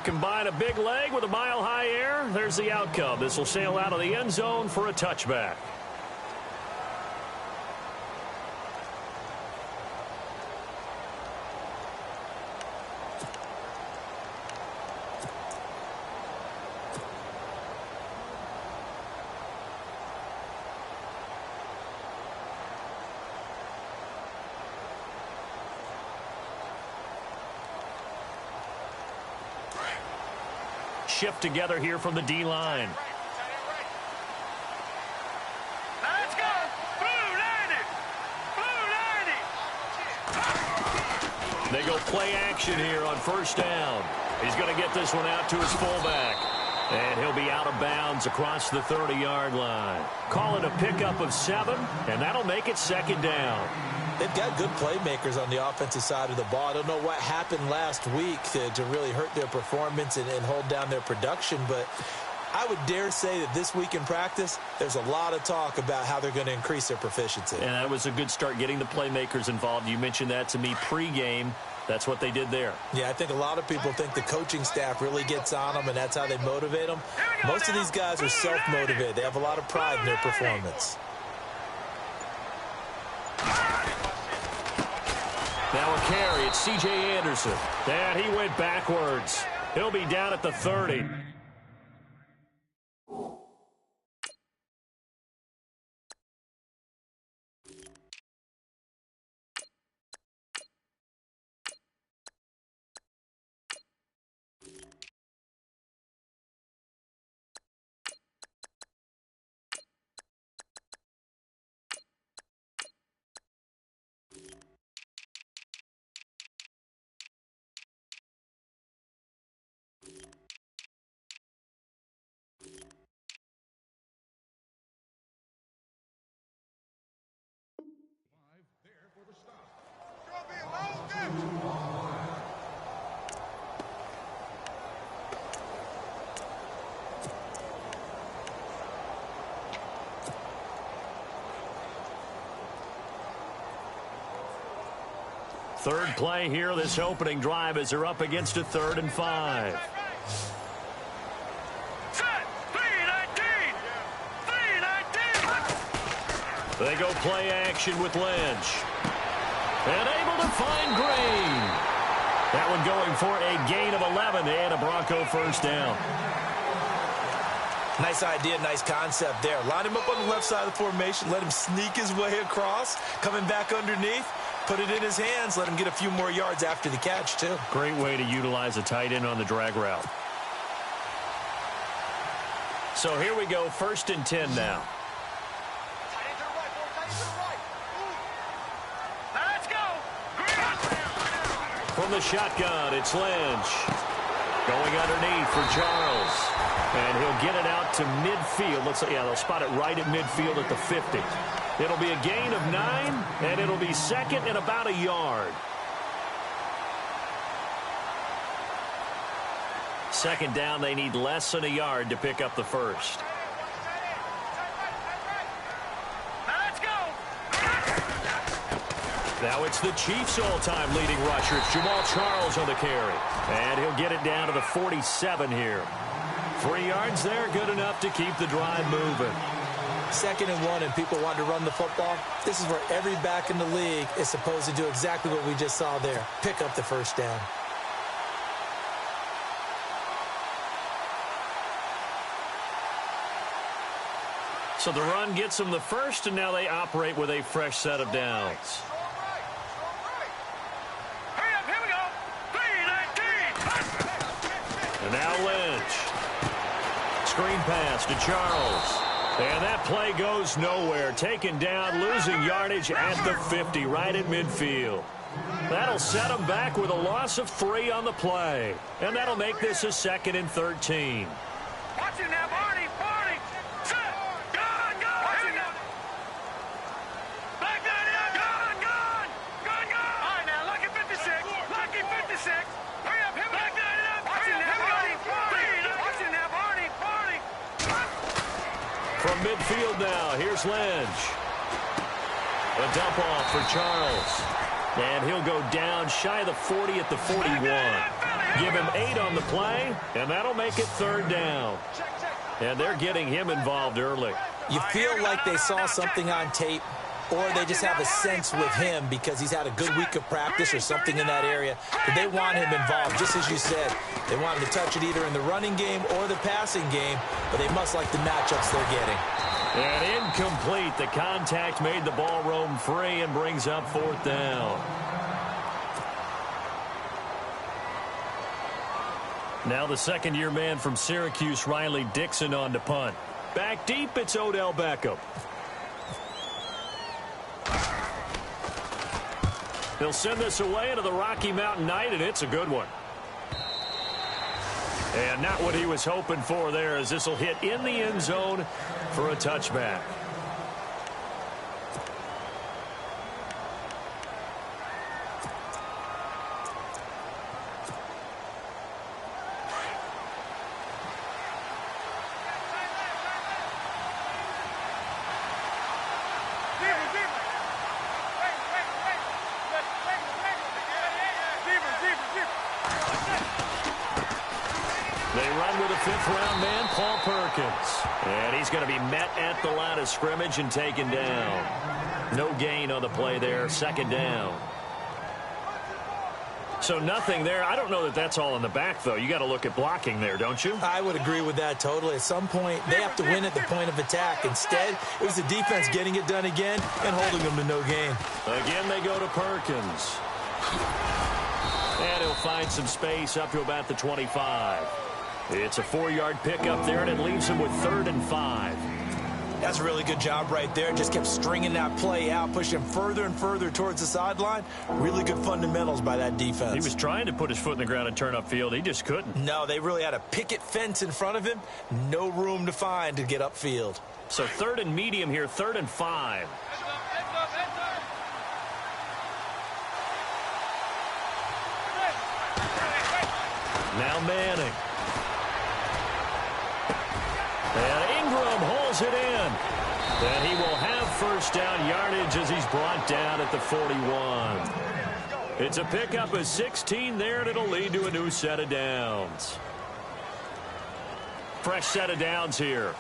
Combine a big leg with a mile-high air. There's the outcome. This will sail out of the end zone for a touchback. Shift together here from the D-line. Let's go! Blue 90! Blue 90! They go play action here on first down. He's going to get this one out to his fullback. And he'll be out of bounds across the 30-yard line. Call it a pickup of 7, and that'll make it second down. They've got good playmakers on the offensive side of the ball. I don't know what happened last week to really hurt their performance and hold down their production, but I would dare say that this week in practice, there's a lot of talk about how they're going to increase their proficiency. And that was a good start, getting the playmakers involved. You mentioned that to me pregame. That's what they did there. Yeah, I think a lot of people think the coaching staff really gets on them, and that's how they motivate them. Most of these guys are self-motivated. They have a lot of pride in their performance. Now a carry. It's C.J. Anderson. And he went backwards. He'll be down at the 30. Third play here, this opening drive, as they're up against a 3rd and 5. Set! 319! 319! They go play action with Lynch. And able to find Green. That one going for a gain of 11 and a Bronco first down. Nice idea, nice concept there. Line him up on the left side of the formation, let him sneak his way across, coming back underneath. Put it in his hands, let him get a few more yards after the catch, too. Great way to utilize a tight end on the drag route. So here we go, 1st and 10 now. Let's go! From the shotgun, it's Lynch. Going underneath for Charles. And he'll get it out to midfield. Looks like, yeah, they'll spot it right at midfield at the 50. It'll be a gain of 9, and it'll be 2nd and about a yard. 2nd down, they need less than a yard to pick up the first. Let's go! Now it's the Chiefs' all-time leading rusher. It's Jamal Charles on the carry. And he'll get it down to the 47 here. 3 yards there, good enough to keep the drive moving. 2nd and 1, and people want to run the football. This is where every back in the league is supposed to do exactly what we just saw there. Pick up the first down. So the run gets them the first, and now they operate with a fresh set of downs. Hurry up, here we go! 319! And now Lynch. Screen pass to Charles. And that play goes nowhere. Taken down, losing yardage at the 50, right at midfield. That'll set them back with a loss of 3 on the play. And that'll make this a 2nd and 13. Watch it now, Barney! Barney! Set! Gone! Gone! Here we go! Back down here! Gone! Gone! Gone! Gone! All right, now, lucky 56! Lucky 56! Hurry up! Here we go! Back down here! Watch it now, Barney! Watch it now, Barney! Barney! From midfield now, here's Lynch. A dump off for Charles. And he'll go down shy of the 40 at the 41. Give him 8 on the play, and that'll make it 3rd down. And they're getting him involved early. You feel like they saw something on tape, or they just have a sense with him because he's had a good week of practice or something in that area that they want him involved, just as you said. They want him to touch it either in the running game or the passing game, but they must like the matchups they're getting. And incomplete. The contact made the ball roam free and brings up 4th down. Now the second-year man from Syracuse, Riley Dixon, on to punt. Back deep, it's Odell Beckham. He'll send this away into the Rocky Mountain Night, and it's a good one. And not what he was hoping for there, as this will hit in the end zone for a touchback. They run with a 5th-round man, Paul Perkins. And he's going to be met at the line of scrimmage and taken down. No gain on the play there, 2nd down. So nothing there. I don't know that that's all in the back, though. You got to look at blocking there, don't you? I would agree with that totally. At some point, they have to win at the point of attack. Instead, it was the defense getting it done again and holding them to no gain. Again, they go to Perkins. And he'll find some space up to about the 25. It's a 4-yard pickup there, and it leaves him with 3rd and 5. That's a really good job right there. Just kept stringing that play out, pushing him further and further towards the sideline. Really good fundamentals by that defense. He was trying to put his foot in the ground and turn upfield. He just couldn't. No, they really had a picket fence in front of him. No room to find to get upfield. So 3rd and medium here, 3rd and 5. Now Manning. And Ingram holds it in. And he will have 1st down yardage as he's brought down at the 41. It's a pickup of 16 there, and it'll lead to a new set of downs. Fresh set of downs here.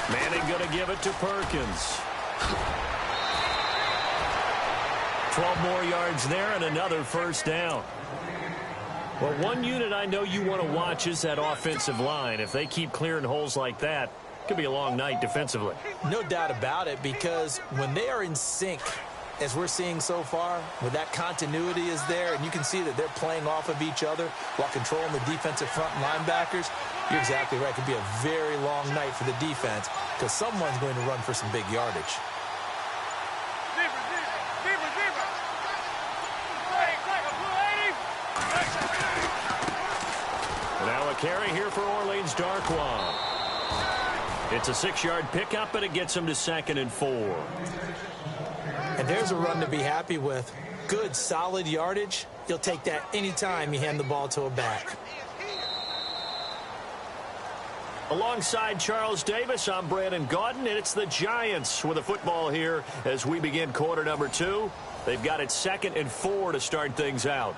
Manning going to give it to Perkins. 12 more yards there and another 1st down. Well, one unit I know you want to watch is that offensive line. If they keep clearing holes like that, it could be a long night defensively. No doubt about it, because when they are in sync, as we're seeing so far, where that continuity is there, and you can see that they're playing off of each other while controlling the defensive front linebackers, you're exactly right. It could be a very long night for the defense because someone's going to run for some big yardage. Now a carry here for Orleans Darkwa. It's a 6-yard pickup, and it gets him to 2nd and 4. And there's a run to be happy with. Good, solid yardage. You'll take that anytime you hand the ball to a back. Alongside Charles Davis, I'm Brandon Gaudin, and it's the Giants with a football here as we begin quarter number 2. They've got it 2nd and 4 to start things out.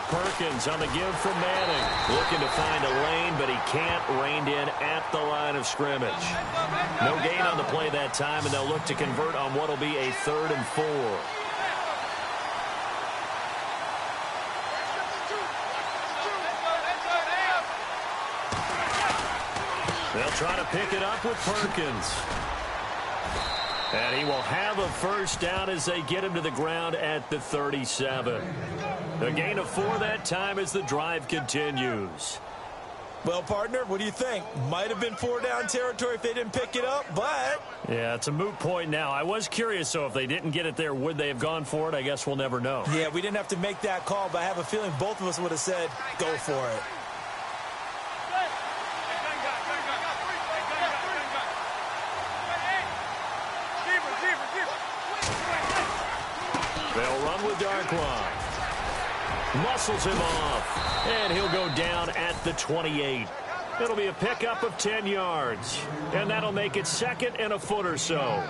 Perkins on the give from Manning. Looking to find a lane, but he can't. Reined in at the line of scrimmage. No gain on the play that time, and they'll look to convert on what will be a 3rd and 4. They'll try to pick it up with Perkins. And he will have a 1st down as they get him to the ground at the 37. A gain of 4 that time as the drive continues. Well, partner, what do you think? Might have been 4 down territory if they didn't pick it up, but... Yeah, it's a moot point now. I was curious, so if they didn't get it there, would they have gone for it? I guess we'll never know. Yeah, we didn't have to make that call, but I have a feeling both of us would have said, go for it. They'll run with Darkwa. Muscles him off, and he'll go down at the 28. It'll be a pickup of 10 yards, and that'll make it 2nd and a foot or so.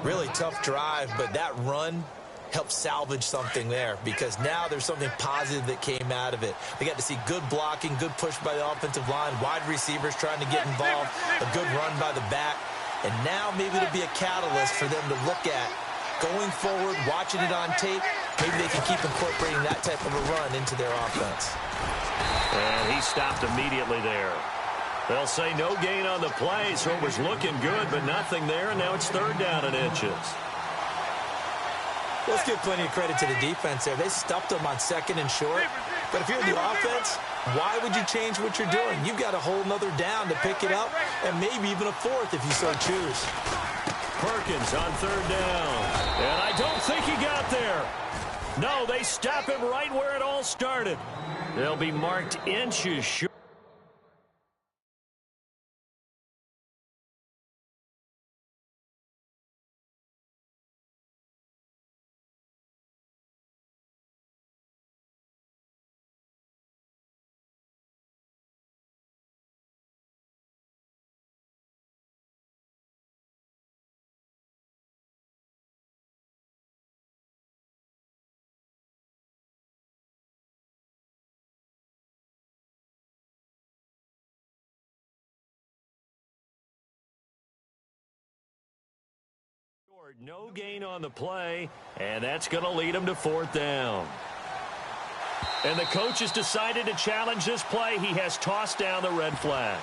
Really tough drive, but that run helped salvage something there because now there's something positive that came out of it. They got to see good blocking, good push by the offensive line, wide receivers trying to get involved, a good run by the back, and now maybe it'll be a catalyst for them to look at going forward, watching it on tape. Maybe they can keep incorporating that type of a run into their offense. And he stopped immediately there. They'll say no gain on the play, so it was looking good, but nothing there, and now it's 3rd down and inches. Let's give plenty of credit to the defense there. They stuffed them on 2nd and short. But if you're the offense, why would you change what you're doing? You've got a whole nother down to pick it up, and maybe even a 4th if you so choose. Perkins on 3rd down. And I don't think he got there. No, they stop him right where it all started. They'll be marked inches short. No gain on the play, and that's going to lead him to 4th down. And the coach has decided to challenge this play. He has tossed down the red flag.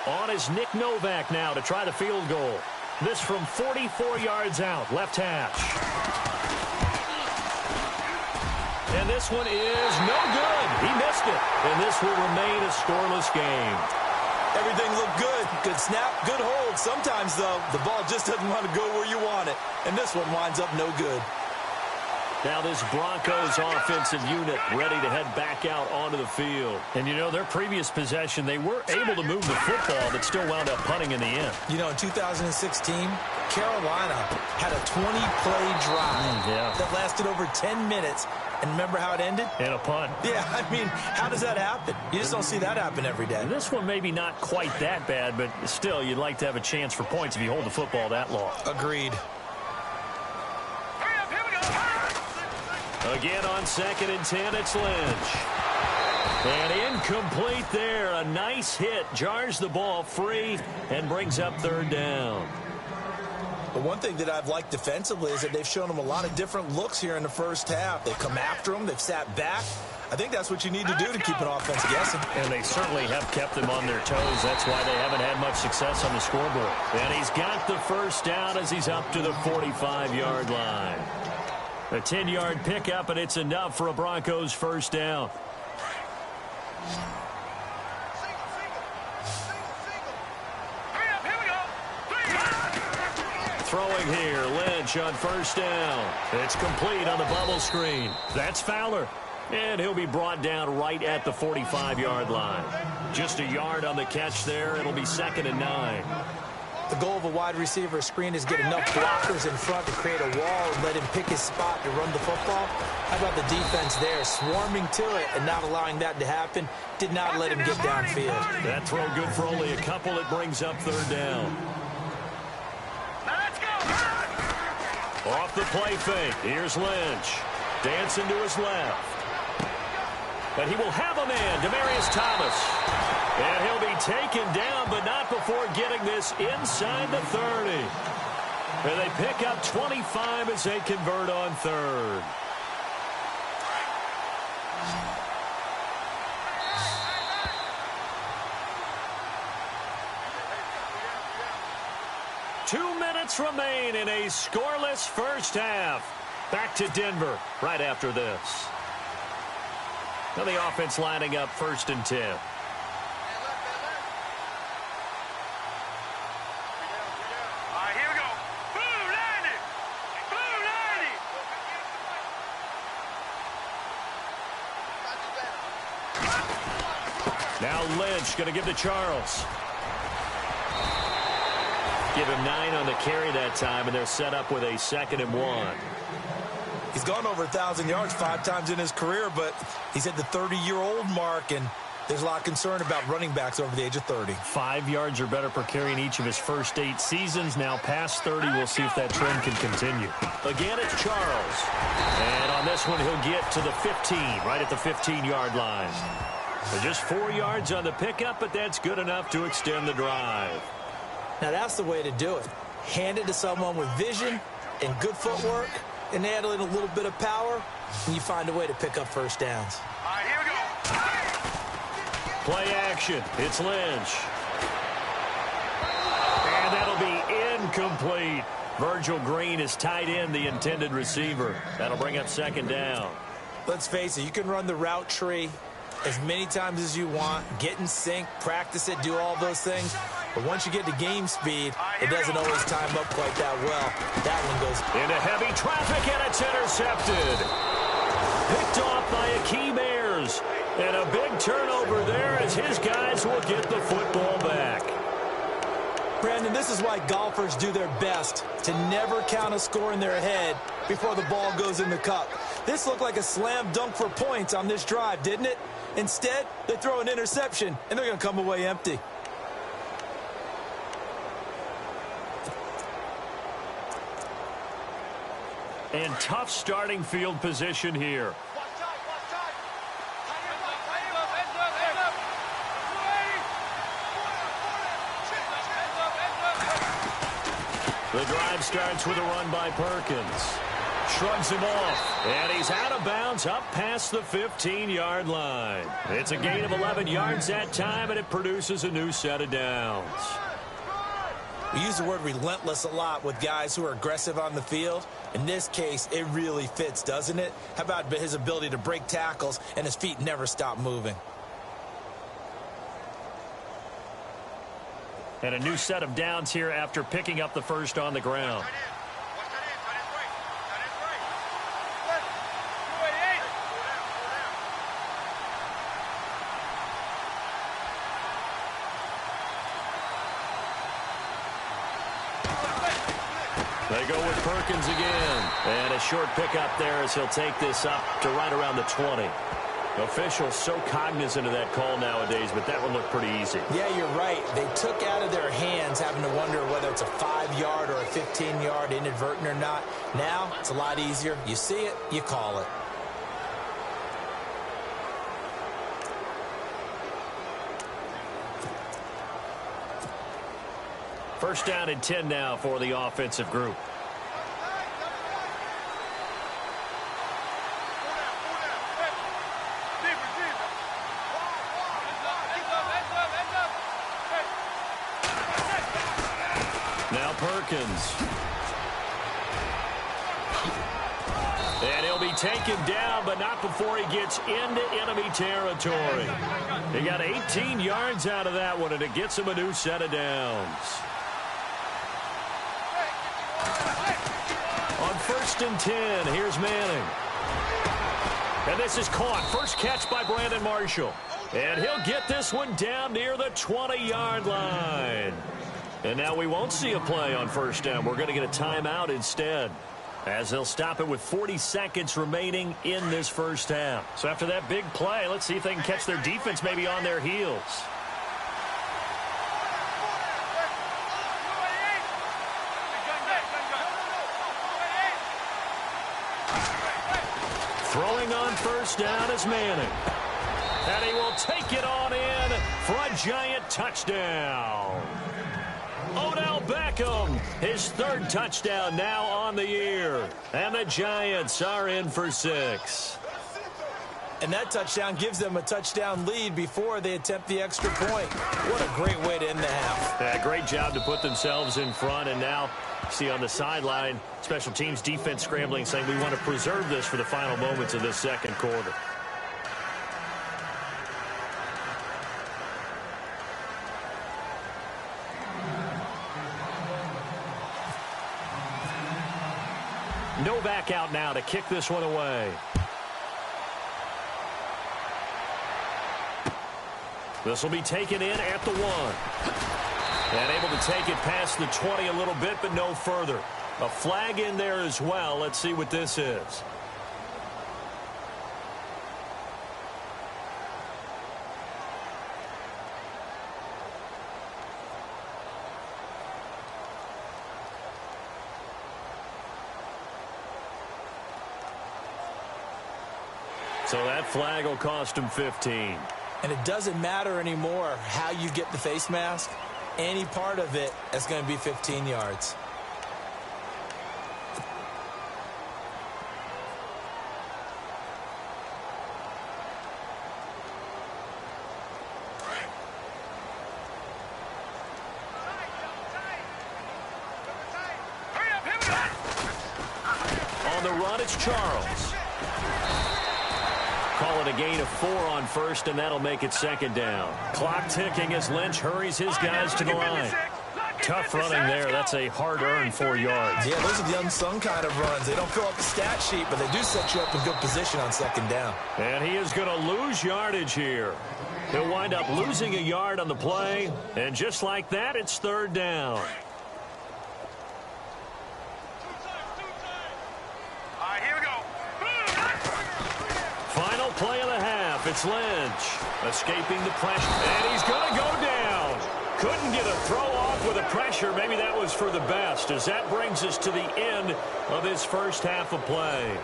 On is Nick Novak now to try the field goal. This from 44 yards out, left hash. And this one is no good. He missed it. And this will remain a scoreless game. Everything looked good. Good snap, good hold. Sometimes, though, the ball just doesn't want to go where you want it. And this one winds up no good. Now this Broncos offensive unit ready to head back out onto the field. And, you know, their previous possession, they were able to move the football, but still wound up punting in the end. You know, in 2016, Carolina had a 20-play drive that lasted over 10 minutes. And remember how it ended? In a punt. Yeah, I mean, how does that happen? You just don't see that happen every day. This one maybe not quite that bad, but still, you'd like to have a chance for points if you hold the football that long. Agreed. Again on 2nd and 10, it's Lynch. And incomplete there. A nice hit. Jars the ball free and brings up 3rd down. But one thing that I've liked defensively is that they've shown them a lot of different looks here in the first half. They've come after them. They've sat back. I think that's what you need to do to keep an offense guessing. And they certainly have kept them on their toes. That's why they haven't had much success on the scoreboard. And he's got the 1st down as he's up to the 45-yard line. A 10-yard pickup, and it's enough for a Broncos 1st down. Throwing here, Lynch on 1st down. It's complete on the bubble screen. That's Fowler. And he'll be brought down right at the 45-yard line. Just a yard on the catch there. It'll be 2nd and 9. The goal of a wide receiver screen is get enough blockers in front to create a wall and let him pick his spot to run the football. How about the defense there, swarming to it and not allowing that to happen? Did not let him get downfield. That throw good for only a couple. It brings up 3rd down. Off the play fake. Here's Lynch. Dancing to his left. But he will have a man, Demaryius Thomas. And he'll be taken down, but not before getting this inside the 30. And they pick up 25 as they convert on 3rd. Two minutes remain in a scoreless first half. Back to Denver right after this. Now the offense lining up 1st and 10. All right, here we go. Blue 90. Blue 90. Now Lynch going to give to Charles. Give him 9 on the carry that time, and they're set up with a 2nd and 1. He's gone over 1,000 yards 5 times in his career, but he's at the 30-year-old mark, and there's a lot of concern about running backs over the age of 30. 5 yards or better per carry in each of his first 8 seasons. Now past 30, we'll see if that trend can continue. Again, it's Charles. And on this one, he'll get to the 15, right at the 15-yard line. So just 4 yards on the pickup, but that's good enough to extend the drive. Now, that's the way to do it. Hand it to someone with vision and good footwork, and add in a little bit of power, and you find a way to pick up first downs. All right, here we go. Play action. It's Lynch. And that'll be incomplete. Virgil Green is tight end, the intended receiver. That'll bring up 2nd down. Let's face it, you can run the route tree as many times as you want, get in sync, practice it, do all those things. But once you get to game speed, it doesn't always time up quite that well. That one goes into heavy traffic, and it's intercepted. Picked off by Akeem Ayers. And a big turnover there as his guys will get the football back. Brandon, this is why golfers do their best, to never count a score in their head before the ball goes in the cup. This looked like a slam dunk for points on this drive, didn't it? Instead, they throw an interception, and they're going to come away empty. And tough starting field position here. The drive starts with a run by Perkins. Shrugs him off, and he's out of bounds up past the 15-yard line. It's a gain of 11 yards that time, and it produces a new set of downs. We use the word relentless a lot with guys who are aggressive on the field. In this case, it really fits, doesn't it? How about his ability to break tackles and his feet never stop moving? And a new set of downs here after picking up the first on the ground. They go with Perkins again. And a short pickup there as he'll take this up to right around the 20. Officials so cognizant of that call nowadays, but that one looked pretty easy. Yeah, you're right. They took out of their hands having to wonder whether it's a 5-yard or a 15-yard inadvertent or not. Now, it's a lot easier. You see it, you call it. First down and 10 now for the offensive group. Now Perkins. And he'll be taken down, but not before he gets into enemy territory. He got 18 yards out of that one, and it gets him a new set of downs. On 1st and 10, here's Manning. And this is caught. First catch by Brandon Marshall. And he'll get this one down near the 20-yard line. And now we won't see a play on first down. We're going to get a timeout instead, as they'll stop it with 40 seconds remaining in this first half. So after that big play, let's see if they can catch their defense maybe on their heels. Throwing on first down is Manning. And he will take it on in for a giant touchdown. Odell Beckham, his 3rd touchdown now on the year. And the Giants are in for 6. And that touchdown gives them a touchdown lead before they attempt the extra point. What a great way to end the half. Yeah, great job to put themselves in front. And now, see on the sideline, special teams defense scrambling, saying we want to preserve this for the final moments of this second quarter. No back out now to kick this one away. This will be taken in at the 1. And able to take it past the 20 a little bit, but no further. A flag in there as well. Let's see what this is. So that flag will cost him 15. And it doesn't matter anymore how you get the face mask. Any part of it is going to be 15 yards. On the run, it's Charles. Call it a gain of 4 on first, and that'll make it second down. Clock ticking as Lynch hurries his guys to the line. Tough running there. That's a hard-earned 4 yards. Yeah, those are the unsung kind of runs. They don't fill up the stat sheet, but they do set you up in good position on second down. And he is going to lose yardage here. He'll wind up losing a yard on the play, and just like that, it's third down. Play of the half. It's Lynch escaping the pressure, and he's going to go down. Couldn't get a throw off with the pressure. Maybe that was for the best, as that brings us to the end of his first half of play.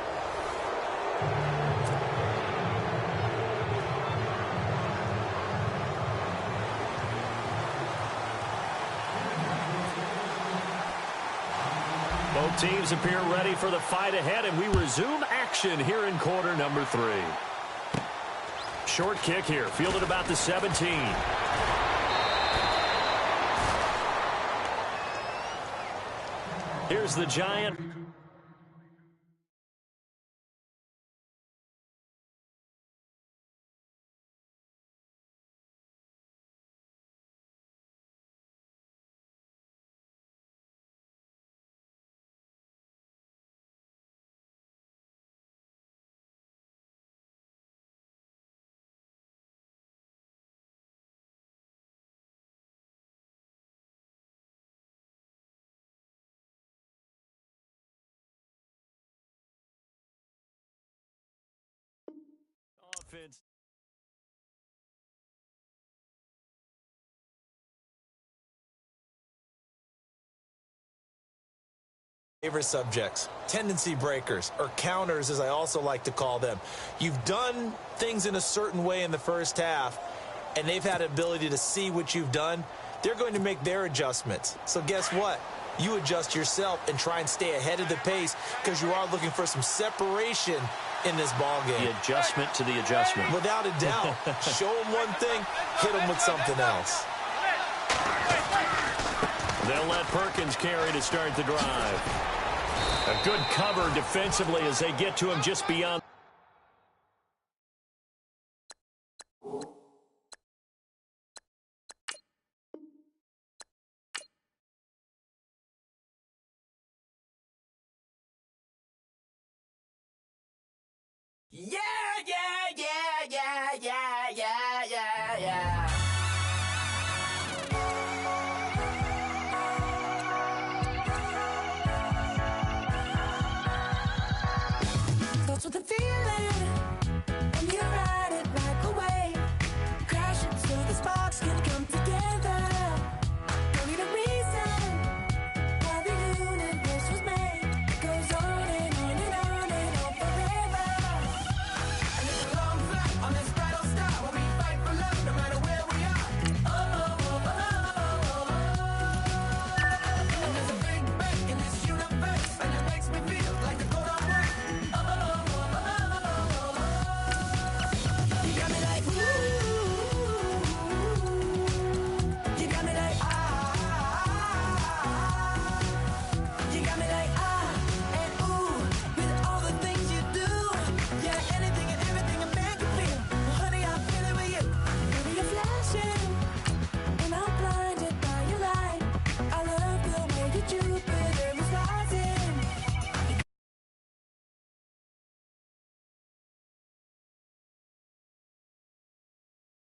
Both teams appear ready for the fight ahead, and we resume action here in quarter number 3. Short kick here, fielded about the 17. Here's the Giant. Offense. Favorite subjects, tendency breakers, or counters as I also like to call them. You've done things in a certain way in the first half, and they've had an ability to see what you've done. They're going to make their adjustments. So guess what? You adjust yourself and try and stay ahead of the pace because you are looking for some separation in this ball game. The adjustment to the adjustment. Without a doubt. Show them one thing, hit them with something else. They'll let Perkins carry to start the drive. A good cover defensively as they get to him just beyond